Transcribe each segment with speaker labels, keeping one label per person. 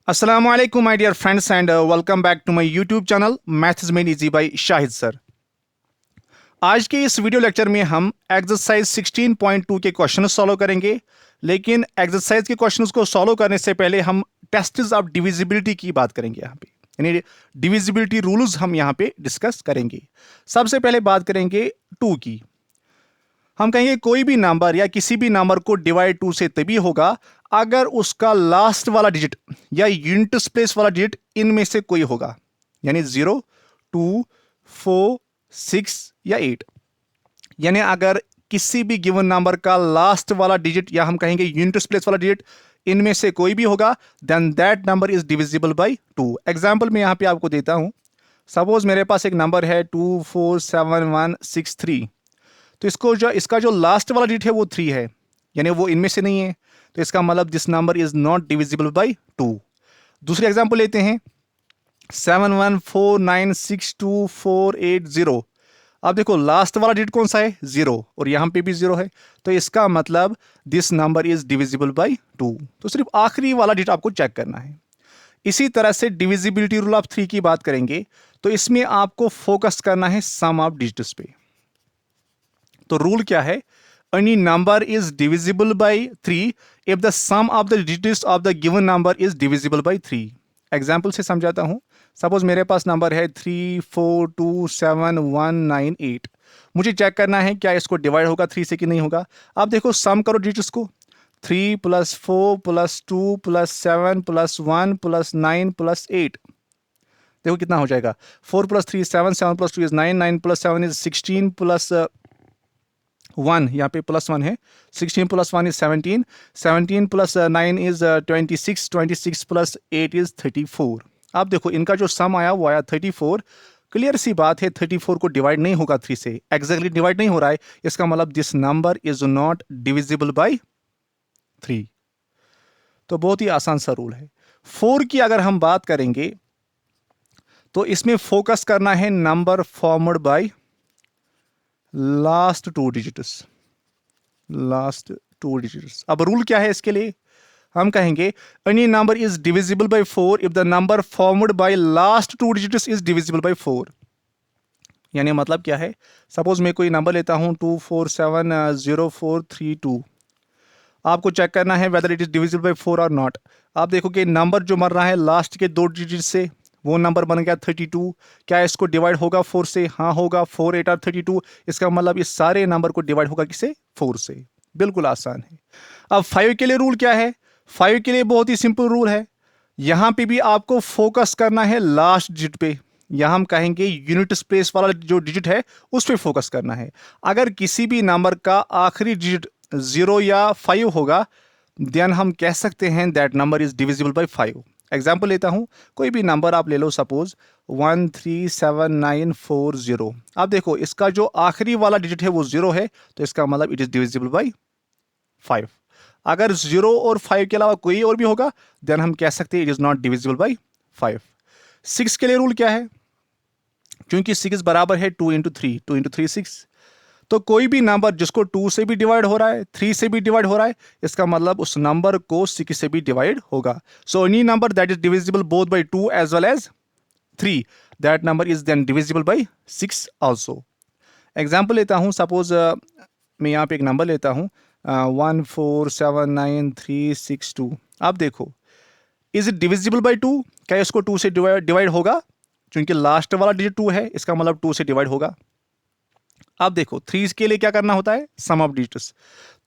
Speaker 1: Assalamu alaikum my dear friends and welcome back to my YouTube channel Math is Made Easy by Shahid sir. आज के इस video lecture में हम exercise 16.2 के question solve करेंगे, लेकिन एक्सरसाइज के क्वेश्चंस को सॉल्व करने से पहले हम टेस्ट्स ऑफ डिविजिबिलिटी की बात करेंगे यहाँ पे, यानी डिविजिबिलिटी रूल्स हम यहाँ पे डिस्कस करेंगे। सबसे पहले बात करेंगे 2 की। हम कहेंगे कोई भी नंबर या किसी भी नंबर को डिवाइड 2 से तभी होगा अगर उसका लास्ट वाला डिजिट या यूनिट्स प्लेस वाला डिजिट इनमें से कोई होगा, यानी 0, 2, 4, 6 या 8। यानी अगर किसी भी गिवन नंबर का लास्ट वाला डिजिट या हम कहेंगे यूनिट्स प्लेस वाला डिजिट इनमें से कोई भी होगा, then that number is divisible by 2। Example मैं यहां पे आपको देता हूं। सपोज मेरे पास एक नंबर है 247163, तो इसका जो लास्ट वाला डिजिट है वो 3 है, यानी वो इनमें से नहीं है, तो इसका मतलब this number is not divisible by 2। दूसरी एग्जांपल लेते हैं 71496248 अब देखो लास्ट वाला डिजिट कौन सा है, 0, और यहां पे भी 0 है, तो इसका मतलब this number is divisible by 2। तो सिर्फ आखिरी वाला डिजिट आपको चेक करना है। इसी तरह से डिविजिबिलिटी रूल ऑफ 3 की बात करेंगे, तो इसमें आपको फोकस करना है सम ऑफ डिजिट्स पे। तो रूल क्या है, any number is divisible by 3 if the sum of the digits of the given number is divisible by 3। Example से समझाता हूं। सपोज मेरे पास नंबर है 3427198, मुझे चेक करना है क्या इसको डिवाइड होगा 3 से कि नहीं होगा। आप देखो सम करो डिजिट्स को, 3 + 4 + 2 + 7 + 1 + 9 + 8, देखो कितना हो जाएगा। 4 + 3 = 7, 7 + 2 = 9, 9 + 7 = 16 + 1, यहाँ पे +1 है, 16 + 1 = 17, 17 + 9 = 26, 26 + 8 = 34। अब देखो इनका जो सम आया वो आया 34। क्लियर सी बात है 34 को डिवाइड नहीं होगा 3 से, एग्जैक्टली डिवाइड नहीं हो रहा है, इसका मतलब this number is not divisible by 3। तो बहुत ही आसान सा रूल है। 4 की अगर हम बात करेंगे तो इसमें फोकस करना है number formed by last 2 digits. अब रूल क्या है इसके लिए, हम कहेंगे any number is divisible bye 4 if the number formed by last 2 digits is divisible bye 4। यानी मतलब क्या है, सपोज मैं कोई नंबर लेता हूं 2470432, आपको चेक करना है whether it is divisible bye 4 और नॉट। आप देखो कि नंबर जो मर रहा है लास्ट के 2 डिजिट से, वो नंबर बन गया 32। क्या इसको डिवाइड होगा 4 से? हाँ होगा, 4, 8 और 32। इसका मतलब इस सारे नंबर को डिवाइड होगा किससे? 4 से। बिल्कुल आसान है। अब 5 के लिए रूल क्या है, 5 के लिए बहुत ही सिंपल रूल है। यहां पे भी आपको फोकस करना है लास्ट डिजिट पे, यहां हम कहेंगे यूनिट स्पेस वाला जो डिजिट है उस पर फोकस करना है। अगर किसी भी नंबर का आखिरी डिजिट 0 या 5 होगा, देन हम कह सकते हैं that number is divisible bye 5। Example लेता हूं, कोई भी नंबर आप ले लो, सपोज 137940। आप देखो इसका जो आखिरी वाला डिजिट है वो 0 है, तो इसका मतलब इट इज डिविजिबल बाय 5। अगर 0 और 5 के अलावा कोई और भी होगा, देन हम कह सकते हैं it is not divisible bye 5। 6 के लिए रूल क्या है, क्योंकि 6 बराबर है 2 × 3, 2 × 3 6, तो कोई भी नंबर जिसको 2 से भी डिवाइड हो रहा है, 3 से भी डिवाइड हो रहा है, इसका मतलब उस नंबर को 6 से भी डिवाइड होगा। So any number that is divisible both by 2 as well as 3, that number is then divisible by 6 also. Example लेता हूं, सपोज मैं यहां पे एक नंबर लेता हूं 1479362। आप देखो इज इट डिविजिबल बाय 2, क्या इसको 2 से डिवाइड होगा? क्योंकि लास्ट वाला डिजिट 2 है, इसका मतलब 2 से डिवाइड होगा। अब देखो 3 के लिए क्या करना होता है, सम ऑफ डिजिट्स।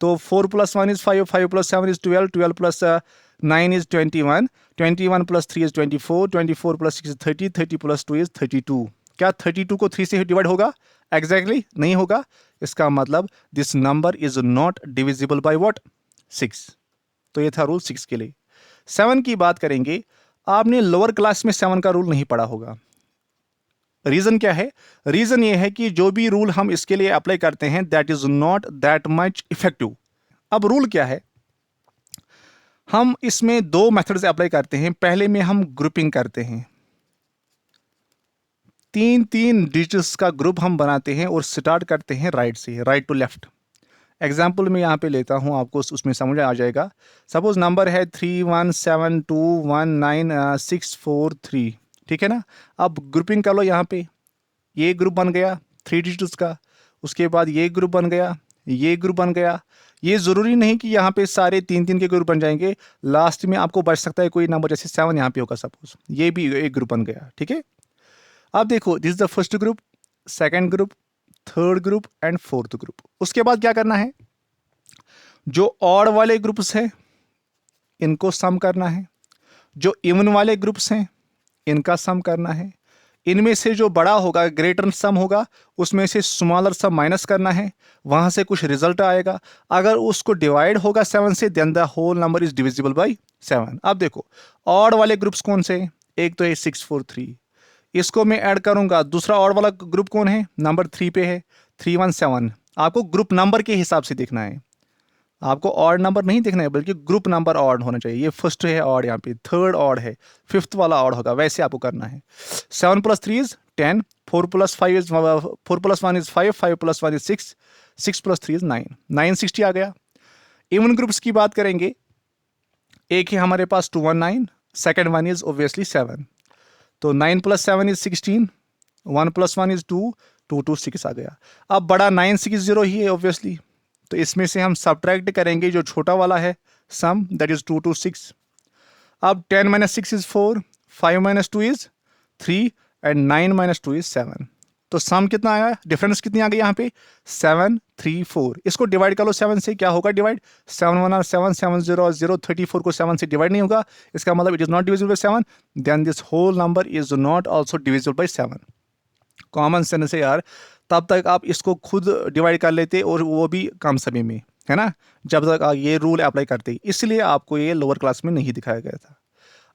Speaker 1: तो 4 + 1 = 5, 5 + 7 = 12, 12 + 9 = 21, 21 + 3 = 24, 24 + 6 = 30, 30 + 2 = 32। क्या 32 को 3 से डिवाइड होगा? एग्जैक्टली नहीं होगा। इसका मतलब this number is not divisible by what? 6। तो ये था रूल 6 के लिए। 7 की बात करेंगे, आपने लोअर क्लास में 7 का रूल नहीं पढ़ा होगा। रीजन क्या है, रीजन ये है कि जो भी रूल हम इसके लिए अप्लाई करते हैं that is not that much effective. अब रूल क्या है, हम इसमें 2 मेथड्स अप्लाई करते हैं। पहले में हम ग्रुपिंग करते हैं, 3 3 डिजिट्स का ग्रुप हम बनाते हैं और स्टार्ट करते हैं राइट से, राइट टू लेफ्ट। एग्जाम्पल मैं यहाँ पे लेता हूँ, आपको उसमें समझ आ जाएगा। सपोज नंबर है 317219 643, ठीक है ना। अब ग्रुपिंग कर लो यहाँ पे, ये ग्रुप बन गया 3 डिजिट्स का, उसके बाद ये ग्रुप बन गया, ये ग्रुप बन गया। ये ज़रूरी नहीं कि यहाँ पे सारे 3 3 के ग्रुप बन जाएंगे, लास्ट में आपको बच सकता है कोई नंबर, जैसे 7 यहाँ पे होगा सपोज, ये भी एक ग्रुप बन गया, ठीक है। अब देखो, this is the first group, second group, third group and fourth group. उसके बाद क्या करना है, जो ऑड वाले ग्रुप्स हैं इनको सम करना है, जो इवन वाले ग्रुप्स हैं इनका सम करना है। इनमें से जो बड़ा होगा, ग्रेटर सम होगा, उसमें से स्मॉलर सम माइनस करना है, वहां से कुछ रिजल्ट आएगा। अगर उसको डिवाइड होगा 7 से, then the whole number is divisible by 7। अब देखो ऑड वाले ग्रुप्स कौन से हैं, एक तो है 643, इसको मैं ऐड करूंगा। दूसरा ऑड वाला ग्रुप कौन है, नंबर 3 पे है 317। आपको ग्रुप नंबर के हिसाब से देखना है, आपको ऑड नंबर नहीं देखना है, बल्कि ग्रुप नंबर ऑड होना चाहिए। ये फर्स्ट है ऑड, यहाँ पे थर्ड ऑड है, फिफ्थ वाला ऑड होगा, वैसे आपको करना है। 7 + 3 is 10, 4 + 5 is 4 + 1 is 5, 5 + 1 is 6, 6 + 3 is 9, 960 आ गया। इवन ग्रुप्स की बात करेंगे, एक है हमारे पास 219, सेकेंड वन इज ऑब्वियसली 7, तो 9 + 7 इज 16, 1 + 1 इज 2, 2 2 6 आ गया। अब बड़ा 960 ही है ऑब्वियसली, तो इसमें से हम सब्ट्रैक्ट करेंगे जो छोटा वाला है सम, दैट इज 2 2 6। अब 10 - 6 इज 4, 5 - 2 इज 3 एंड 9 - 2 इज 7। तो सम कितना आया, डिफरेंस कितनी आ गई यहाँ पे, 7 3 4। इसको डिवाइड कर लो 7 से, क्या होगा डिवाइड, 7 1 are 7, 7 0 are 0, 34 को 7 से डिवाइड नहीं होगा, इसका मतलब it is not divisible by 7, then this whole number is not also divisible by 7। Common sense है यार, तब तक आप इसको खुद डिवाइड कर लेते और वो भी कम समय में, है ना, जब तक आप ये रूल अप्लाई करते, इसलिए आपको ये लोअर क्लास में नहीं दिखाया गया था।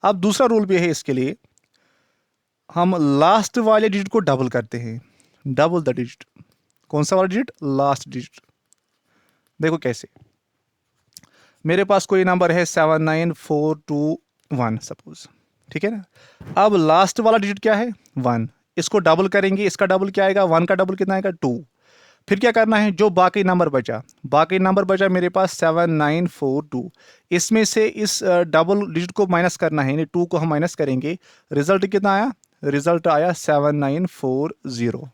Speaker 1: अब दूसरा रूल भी है इसके लिए, हम लास्ट वाले डिजिट को डबल करते हैं, डबल द डिजिट। कौन सा वाला डिजिट, लास्ट डिजिट। देखो कैसे, मेरे पास कोई नंबर है 79421 सपोज, ठीक है ना। अब लास्ट वाला डिजिट क्या है, 1, इसको डबल करेंगे, इसका डबल क्या आएगा, 1 का डबल कितना आएगा, 2। फिर क्या करना है, जो बाकी नंबर बचा, बाकी नंबर बचा मेरे पास 7942, इसमें से इस डबल डिजिट को माइनस करना है, यानी 2 को हम माइनस करेंगे, रिजल्ट कितना आया, रिजल्ट आया 7940।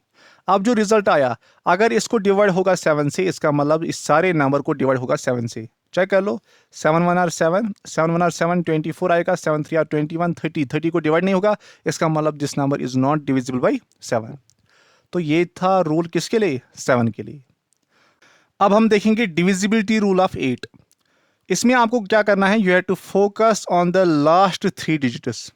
Speaker 1: अब जो रिजल्ट आया, अगर इसको डिवाइड होगा 7 से, इसका मतलब इस सारे नंबर को डिवाइड होगा 7 से। चेक कर लो, 7 1 are 7, 7 1 are 7, 24 आएगा, 7 3 are 21, 30, 30 को डिवाइड नहीं होगा, इसका मतलब this number is not divisible by 7। तो ये था रूल किसके लिए, 7 के लिए। अब हम देखेंगे डिविजिबिलिटी रूल ऑफ 8। इसमें आपको क्या करना है, you have to focus on the last 3 digits.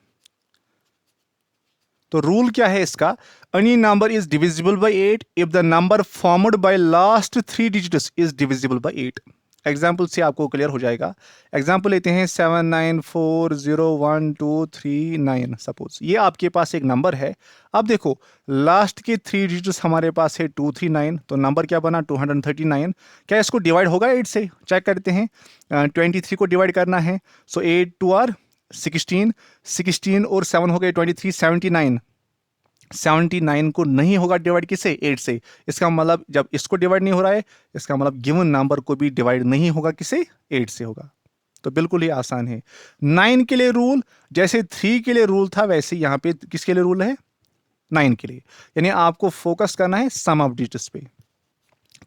Speaker 1: तो रूल क्या है इसका, any number is divisible by 8 if the number formed by last 3 digits is divisible by 8। Example से आपको क्लियर हो जाएगा। एग्जाम्पल लेते हैं 79401239 सपोज, ये आपके पास एक नंबर है। अब देखो लास्ट के 3 डिजिट्स हमारे पास है 239, तो नंबर क्या बना 239। क्या इसको डिवाइड होगा 8 से, चेक करते हैं। 23 को डिवाइड करना है, सो 8 2 are 16, 16 और 7 हो गए 23, 79। 79 को नहीं होगा डिवाइड किससे, 8 से। इसका मतलब जब इसको डिवाइड नहीं हो रहा है, इसका मतलब गिवन नंबर को भी डिवाइड नहीं होगा किससे, 8 से होगा। तो बिल्कुल ही आसान है। 9 के लिए रूल जैसे 3 के लिए रूल था, वैसे यहाँ पे किसके लिए रूल है, 9 के लिए। यानी आपको फोकस करना है सम ऑफ डिजिट्स पे।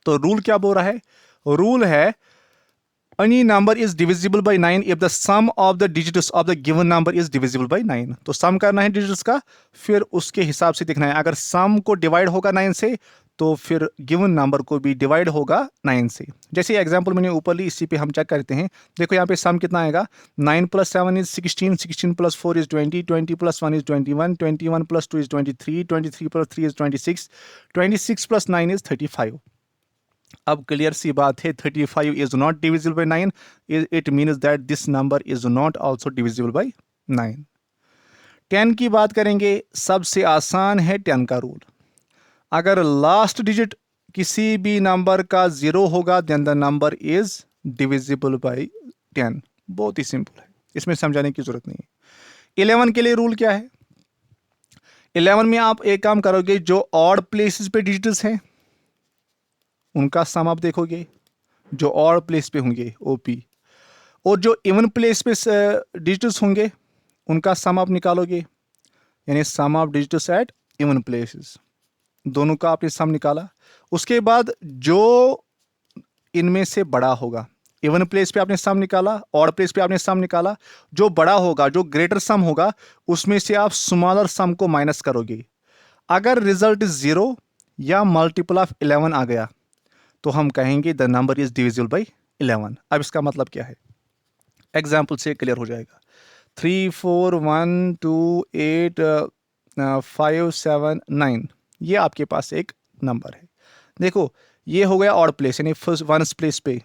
Speaker 1: तो रूल क्या बोल रहा है, रूल है any number is divisible by 9 if the sum of the digits of the given number is divisible by 9। तो सम करना है डिजिट्स का, फिर उसके हिसाब से देखना है। अगर सम को डिवाइड होगा 9 से, तो फिर गिवन नंबर को भी डिवाइड होगा 9 से। जैसे एग्जांपल मैंने ऊपर ली, इसी पे हम चेक करते हैं। देखो यहाँ पे सम कितना आएगा, 9 + 7 is 16, 16 + 4 is 20, 20 + 1 is 21, 21 + 2 is 23, 23 + 3 is 26, 26 + 9 is 35। अब क्लियर सी बात है, 35 is not divisible by 9, it means that this number is not also divisible by 9। 10 की बात करेंगे, सबसे आसान है 10 का रूल। अगर लास्ट डिजिट किसी भी नंबर का 0 होगा, then the number is divisible by 10। बहुत ही सिंपल है, इसमें समझाने की जरूरत नहीं है। 11 के लिए रूल क्या है, 11 में आप एक काम करोगे, जो ऑड प्लेसेस पे डिजिट्स हैं उनका सम आप देखोगे, जो और प्लेस पे होंगे ओपी, और जो इवन प्लेस पे डिजिट्स होंगे उनका सम आप निकालोगे, यानी sum of digits at even places, दोनों का आपने सम निकाला। उसके बाद जो इनमें से बड़ा होगा, इवन प्लेस पे आपने सम निकाला, ऑड प्लेस पे आपने सम निकाला, जो बड़ा होगा, जो ग्रेटर सम होगा, उसमें से आप स्मॉलर सम को माइनस करोगे। अगर रिजल्ट 0 या मल्टीपल ऑफ 11 आ गया तो हम कहेंगे the number is divisible by 11। अब इसका मतलब क्या है, एग्जाम्पल से क्लियर हो जाएगा। 3 4 1 2 8 5 7 9, ये आपके पास एक नंबर है। देखो ये हो गया ऑड प्लेस, यानी फर्स्ट वन प्लेस पे,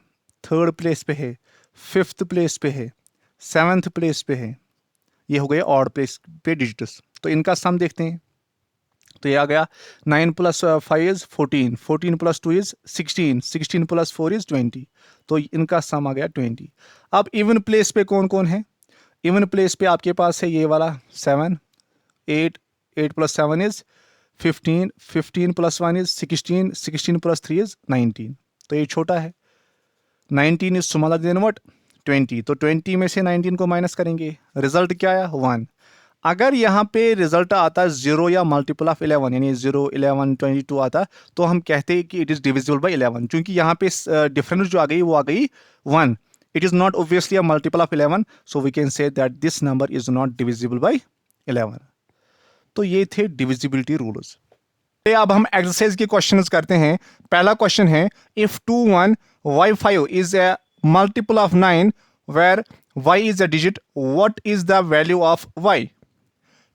Speaker 1: थर्ड प्लेस पे है, फिफ्थ प्लेस पे है, सेवन्थ प्लेस पे है, ये हो गया ऑड प्लेस पे डिजिट्स। तो इनका सम देखते हैं। तो ये आ गया 9 + 5 इज 14, 14 + 2 इज 16, 16 + 4 इज 20, तो इनका सम आ गया 20। अब इवन प्लेस पे कौन कौन है, इवन प्लेस पे आपके पास है ये वाला 7, 8, 8 + 7 इज 15, 15 + 1 इज 16, 16 + 3 इज 19, तो ये छोटा है। 19 इज स्मॉलर देन व्हाट 20, तो 20 में से 19 को माइनस करेंगे, रिजल्ट क्या आया 1। अगर यहाँ पे रिजल्ट आता 0 या मल्टीपल ऑफ 11, यानी 0 11 22 आता, तो हम कहते हैं कि इट इज डिविजिबल बाई 11, क्योंकि यहाँ पे डिफरेंस जो आ गई वो आ गई 1। It is not obviously a multiple of 11, so we can say that this number is not divisible by 11। तो ये थे डिविजिबिलिटी रूल्स। अब हम एक्सरसाइज के क्वेश्चंस करते हैं। पहला क्वेश्चन है, if 2 1 y 5 is a multiple of 9 where y is a digit, what is the value of y।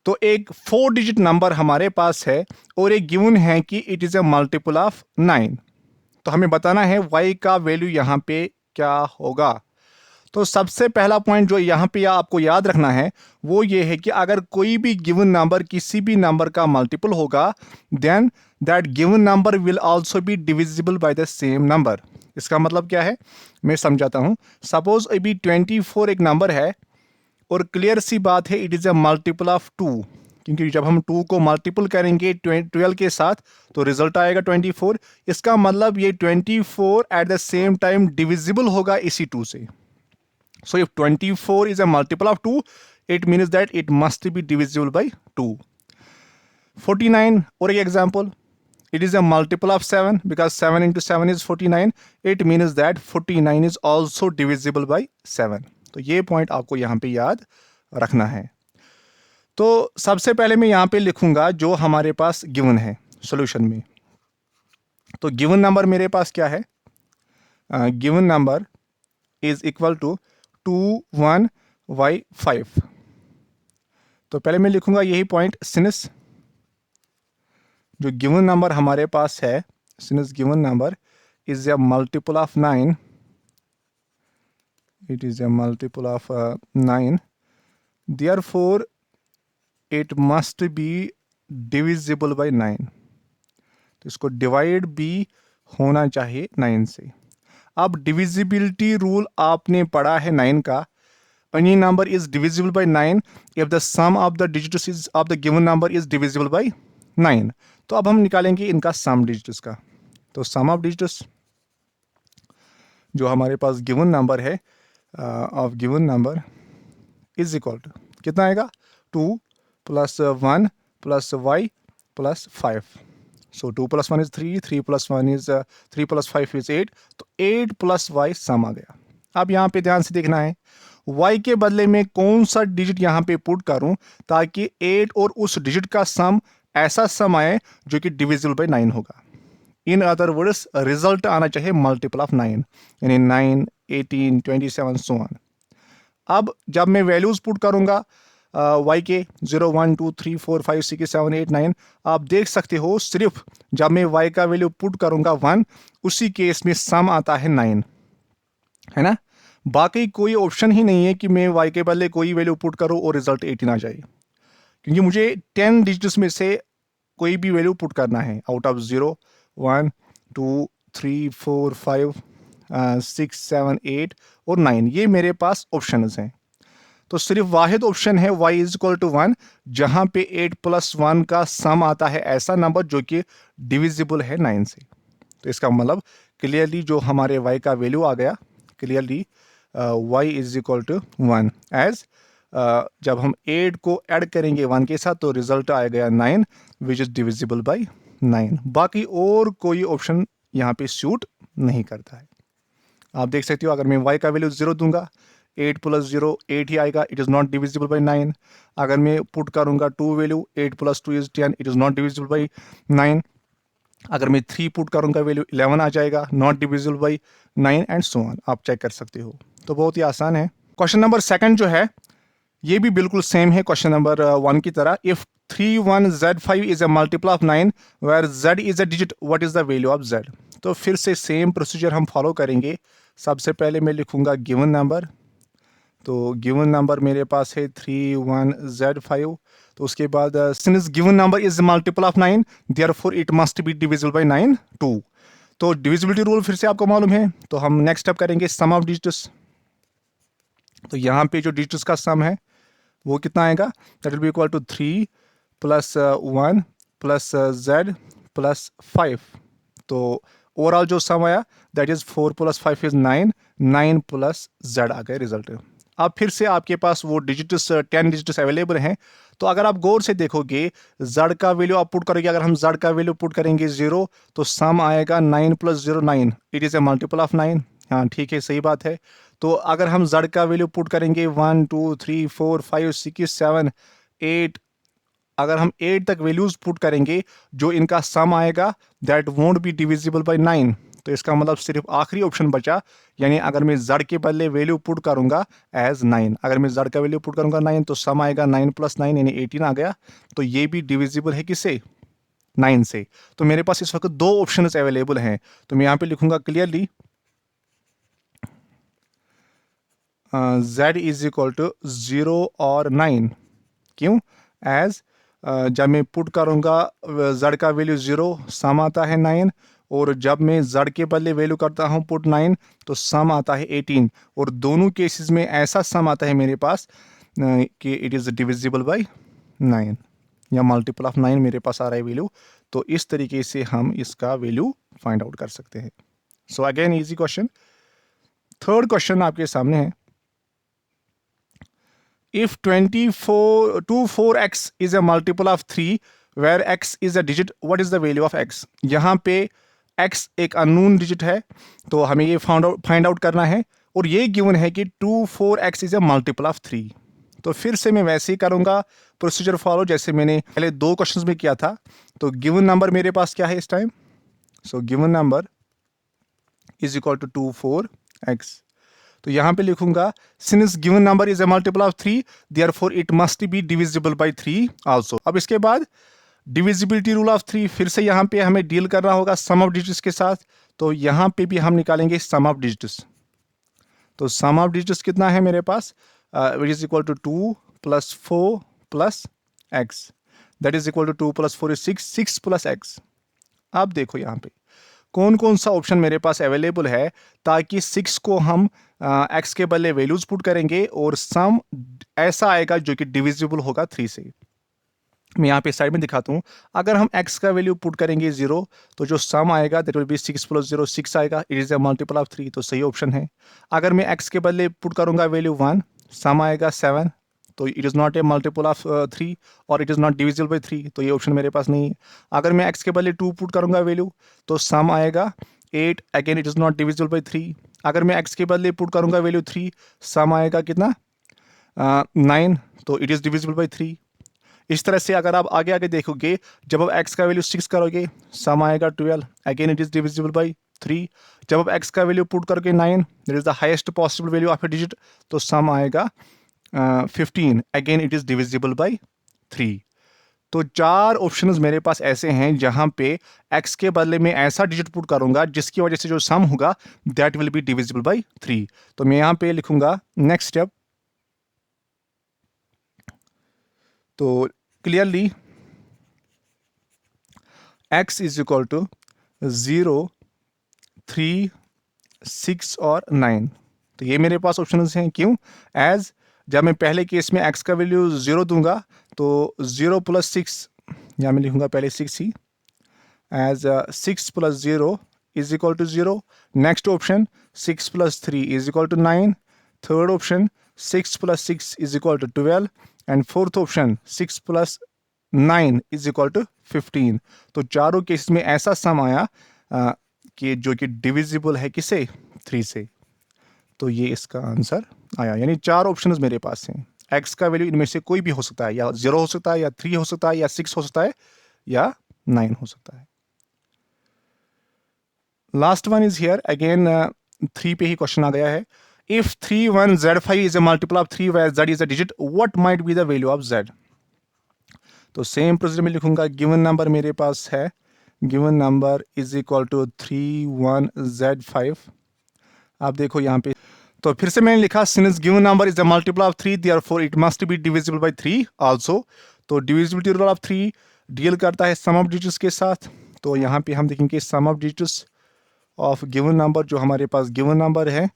Speaker 1: तो एक 4 डिजिट नंबर हमारे पास है और एक गिवन है कि it is a multiple of 9, तो हमें बताना है y का वैल्यू यहां पे क्या होगा। तो सबसे पहला पॉइंट जो यहाँ पे आपको याद रखना है वो ये है कि अगर कोई भी गिवन नंबर किसी भी नंबर का मल्टीपल होगा, then that given number will also be divisible by the same number. इसका मतलब क्या है, मैं समझाता हूँ। सपोज अभी 24 एक नंबर है और क्लियर सी बात है it is a multiple of 2, क्योंकि जब हम 2 को मल्टीपल करेंगे 12 के साथ तो रिजल्ट आएगा 24। इसका मतलब ये 24 at the same time divisible होगा इसी 2 से। So if 24 is a multiple of 2, it means that it must be divisible by 2. 49 और एक example, it is a multiple of 7 because 7 into 7 is 49. It means that 49 is also divisible by 7. तो ये point आपको यहाँ पे याद रखना है। तो सबसे पहले मैं यहाँ पे लिखूंगा जो हमारे पास गिवन है सॉल्यूशन में। तो गिवन नंबर मेरे पास क्या है, given number is equal to 2 1 y 5। तो पहले मैं लिखूंगा यही पॉइंट, सिंस जो गिवन नंबर हमारे पास है, since given number is a multiple of 9, it is a multiple of 9, therefore it must be divisible by 9। तो इसको डिवाइड भी होना चाहिए 9 से। अब डिविजिबिलिटी रूल आपने पढ़ा है 9 का, any number is divisible by 9 if the sum of the digits is of the given number is divisible by 9। तो अब हम निकालेंगे इनका सम डिजिट्स का। तो सम ऑफ डिजिट्स जो हमारे पास गिवन नंबर है of given number is equal to कितना आएगा, 2 + 1 + y + 5। So 2 + 1 is 3, 3 + 1 is 3 + 5 is 8, तो 8 + y सम आ गया। अब यहाँ पे ध्यान से देखना है y के बदले में कौन सा डिजिट यहाँ पे पुट करूं ताकि 8 और उस डिजिट का सम ऐसा सम आए जो कि डिविजिबल बाय 9 होगा। इन अदर वर्ड्स रिजल्ट आना चाहिए मल्टीपल ऑफ 9, यानी 9 18 27 सो ऑन। अब जब मैं वैल्यूज पुट करूंगा y के 0 1 2 3 4 5 6 7 8 9, आप देख सकते हो सिर्फ जब मैं y का वैल्यू पुट करूंगा 1, उसी केस में सम आता है 9, है ना। बाकी कोई ऑप्शन ही नहीं है कि मैं y के बदले कोई वैल्यू पुट करूं और रिजल्ट 18 आ जाए, क्योंकि मुझे 10 डिजिट्स में से कोई भी वैल्यू पुट करना है आउट ऑफ 0 1 2 3 4 5 6 7 8 और 9, ये मेरे पास ऑप्शंस हैं। तो सिर्फ वाहिद ऑप्शन है y = 1, जहां पे 8 + 1 का सम आता है ऐसा नंबर जो कि डिविजिबल है 9 से। तो इसका मतलब क्लियरली जो हमारे y का वैल्यू आ गया, clearly y is equal to 1 as जब हम 8 को ऐड करेंगे 1 के साथ तो रिजल्ट आ गया 9 विच इज डिविजिबल बाय 9। बाकी और कोई ऑप्शन यहाँ पे सूट नहीं करता है। आप देख सकते हो अगर मैं y का वैल्यू 0 दूंगा 8 प्लस 0 8 ही आएगा, it is not divisible by 9। अगर मैं पुट करूंगा 2 value 8 plus 2 is 10, it is not divisible by 9। अगर मैं 3 पुट करूंगा वैल्यू 11 आ जाएगा, not divisible by 9 and so on. आप चेक कर सकते हो। तो बहुत ही आसान है। क्वेश्चन नंबर सेकंड जो है ये भी बिल्कुल सेम है क्वेश्चन नंबर 1 की तरह। If 31z5 is a multiple of 9 where z is a digit, what is the value of z। तो फिर से सेम प्रोसीजर हम फॉलो करेंगे। सबसे पहले मैं लिखूंगा गिवन नंबर। तो गिवन नंबर मेरे पास है 31z5। तो उसके बाद since given number is multiple of 9 therefore it must be divisible by 9 2। तो डिविजिबिलिटी रूल फिर से आपको मालूम है। तो हम नेक्स्ट स्टेप करेंगे सम ऑफ डिजिट्स। तो यहाँ पे जो डिजिट्स का सम है वो कितना आएगा, that will be equal to 3 plus 1 plus z plus 5। तो ओवरऑल जो सम आया that is 4 plus 5 is 9, 9 plus z आ गया रिजल्ट। अब फिर से आपके पास वो डिजिट्स 10 डिजिट्स अवेलेबल हैं। तो अगर आप गौर से देखोगे z का वैल्यू आप पुट करोगे, अगर हम z का वैल्यू पुट करेंगे 0 तो सम आएगा 9 plus 0 9, it is a multiple of 9। हाँ ठीक है, सही बात है। तो अगर हम z का वैल्यू पुट करेंगे 1 2 3 4 5 6 7 8, अगर हम 8 तक वैल्यूज पुट करेंगे जो इनका सम आएगा that won't be divisible by 9। तो इसका मतलब सिर्फ आखिरी ऑप्शन बचा, यानी अगर मैं z के बदले वैल्यू पुट करूंगा एज 9, अगर मैं z का वैल्यू पुट करूंगा 9 तो सम आएगा 9 प्लस 9 यानी 18 आ गया। तो ये भी डिविजिबल है किससे, 9 से। तो मेरे पास इस वक्त दो ऑप्शन अवेलेबल हैं। तो मैं यहाँ पे लिखूंगा clearly z is equal to 0 और 9। क्यों, एज जब मैं पुट करूंगा z का वैल्यू 0 सम आता है 9, और जब मैं z के बदले वैल्यू करता हूं पुट 9 तो सम आता है 18। और दोनों केसेस में ऐसा सम आता है मेरे पास कि इट इज़ डिविजिबल बाय 9 या मल्टीपल ऑफ 9 मेरे पास आ रहा है वैल्यू। तो इस तरीके से हम इसका वैल्यू फाइंड आउट कर सकते हैं। So again easy question. Third question आपके सामने है। If 24x is a multiple of 3 where x is a digit, what is the value of x। यहाँ पे x एक अननोन डिजिट है तो हमें ये फाइंड आउट करना है, और ये गिवन है कि 24x is a multiple of 3। तो फिर से मैं वैसे ही करूँगा प्रोसीजर फॉलो जैसे मैंने पहले दो क्वेश्चंस में किया था। तो गिवन नंबर मेरे पास क्या है इस time, so given number is equal to 24x। तो यहां पे लिखूंगा since given number is a multiple of 3 therefore it must be divisible by 3 also. अब इसके बाद डिविजिबिलिटी रूल ऑफ 3, फिर से यहां पे हमें डील करना होगा सम ऑफ डिजिट्स के साथ। तो यहां पे भी हम निकालेंगे सम ऑफ डिजिट्स। तो सम ऑफ डिजिट्स कितना है मेरे पास, which is equal to 2 plus 4 plus x, that is equal to 2 plus 4 is 6, 6 plus x. अब देखो यहाँ पे कौन कौन सा ऑप्शन मेरे पास अवेलेबल है, ताकि 6 को हम x के बदले वैल्यूज पुट करेंगे और सम ऐसा आएगा जो कि डिविजिबल होगा 3 से। मैं यहाँ पे साइड में दिखाता हूँ। अगर हम x का वैल्यू पुट करेंगे 0 तो जो सम आएगा दैट विल बी 6 प्लस 0 6 आएगा, it is a multiple of 3, तो सही ऑप्शन है। अगर मैं x के बदले पुट करूंगा वैल्यू 1, सम आएगा 7, तो it is not a multiple of 3 और it is not divisible by 3, तो ये ऑप्शन मेरे पास नहीं है। अगर मैं x के बदले 2 पुट करूंगा वैल्यू तो सम आएगा 8, again it is not divisible by 3। अगर मैं x के बदले पुट करूंगा वैल्यू 3, सम आएगा कितना 9, तो इट इज़ डिविजिबल बाय 3। इस तरह से अगर आप आगे आगे देखोगे जब आप x का वैल्यू 6 करोगे सम आएगा 12, again it is divisible by 3। जब आप x का वैल्यू पुट करोगे 9, that is the highest possible value of A digit, तो सम आएगा 15, again it is divisible by 3। तो 4 ऑप्शंस मेरे पास ऐसे हैं जहां पे x के बदले में ऐसा डिजिट पुट करूंगा जिसकी वजह से जो सम होगा that will be divisible by 3। तो मैं यहां पे लिखूंगा नेक्स्ट स्टेप। तो clearly x is equal to 0 3 6 और 9। तो ये मेरे पास ऑप्शंस हैं। क्यों, एज जब मैं पहले केस में x का वैल्यू 0 दूंगा तो 0 प्लस 6, या मैं लिखूंगा पहले 6 ही, as 6 plus 0 is equal to 0. Next option 6 plus 3 is equal to 9. Third option 6 plus 6 is equal to 12. And fourth option 6 plus 9 is equal to 15. तो चारों केसेस में ऐसा सम आया कि जो कि डिविजिबल है किसे 3 से. तो ये इसका आंसर आया. यानी 4 ऑप्शंस मेरे पास हैं. x का वैल्यू इनमें से कोई भी हो सकता है, या 0 हो सकता है, या 3 हो सकता है, या 6 हो सकता है, या 9 हो सकता है. Last one is here again 3 पे ही क्वेश्चन आ गया है. If 31z5 is a multiple of 3 where z is a digit, what might be the value of z. तो सेम प्रोसीजर में लिखूंगा. गिवन नंबर मेरे पास है, given number is equal to 31z5. आप देखो यहाँ पे, तो फिर से मैंने लिखा since given number is a multiple of 3 therefore it must be divisible by 3 also. तो डिविजिबिलिटी रूल ऑफ 3 डील करता है सम ऑफ डिजिट्स के साथ. तो यहाँ पे हम देखेंगे sum of digits of given number, जो हमारे पास गिवन नंबर है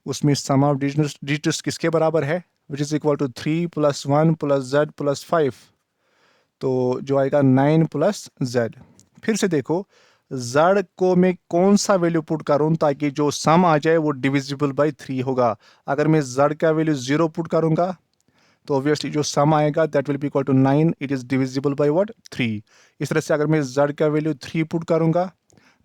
Speaker 1: उसमें सम ऑफ डिजिट्स किसके बराबर है, विच इज इक्वल टू 3 + 1 + z + 5. तो जो आएगा 9 + z. फिर से देखो z को मैं कौन सा वैल्यू पुट करूं ताकि जो सम आ जाए वो डिविजिबल बाय 3 होगा. अगर मैं z का वैल्यू 0 पुट करूंगा तो ऑब्वियसली जो सम आएगा that will be equal to 9. It is divisible by what 3. इस तरह से अगर मैं z का वैल्यू 3 पुट करूंगा,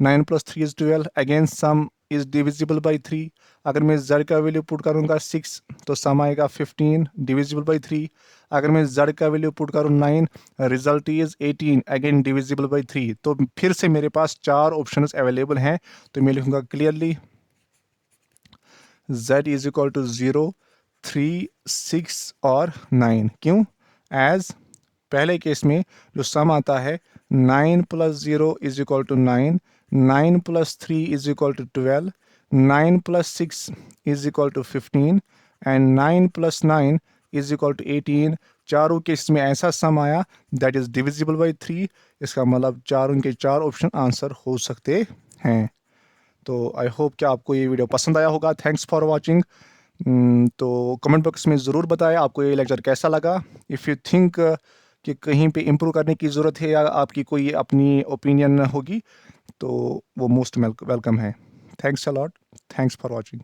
Speaker 1: 9 + 3 is 12. Again some is divisible by 3. अगर मैं z का वैल्यू पुट करूंगा 6 तो सम आएगा 15, डिविजिबल बाय 3. अगर मैं z का वैल्यू पुट करूँ 9, result is 18, again divisible by 3. तो फिर से मेरे पास 4 ऑप्शंस अवेलेबल हैं. तो मैं लिखूंगा clearly z is equal to 0, 3, 6 और 9. क्यों? एज पहले केस में जो सम आता है 9 + 0 is equal to 9, 9 + 3 is equal to 12, 9 + 6 is equal to 15 and 9 + 9 is equal to 18. चारों केस में ऐसा सम आया दैट इज डिविजिबल बाय 3. इसका मतलब चारों के 4 ऑप्शन आंसर हो सकते हैं. तो आई होप कि आपको ये वीडियो पसंद आया होगा. Thanks for watching. तो कमेंट बॉक्स में ज़रूर बताएं आपको ये लेक्चर कैसा लगा. इफ़ यू थिंक कि कहीं पे इम्प्रूव करने की ज़रूरत है या आपकी कोई अपनी ओपिनियन होगी तो वो मोस्ट वेलकम है. Thanks a lot. Thanks for watching.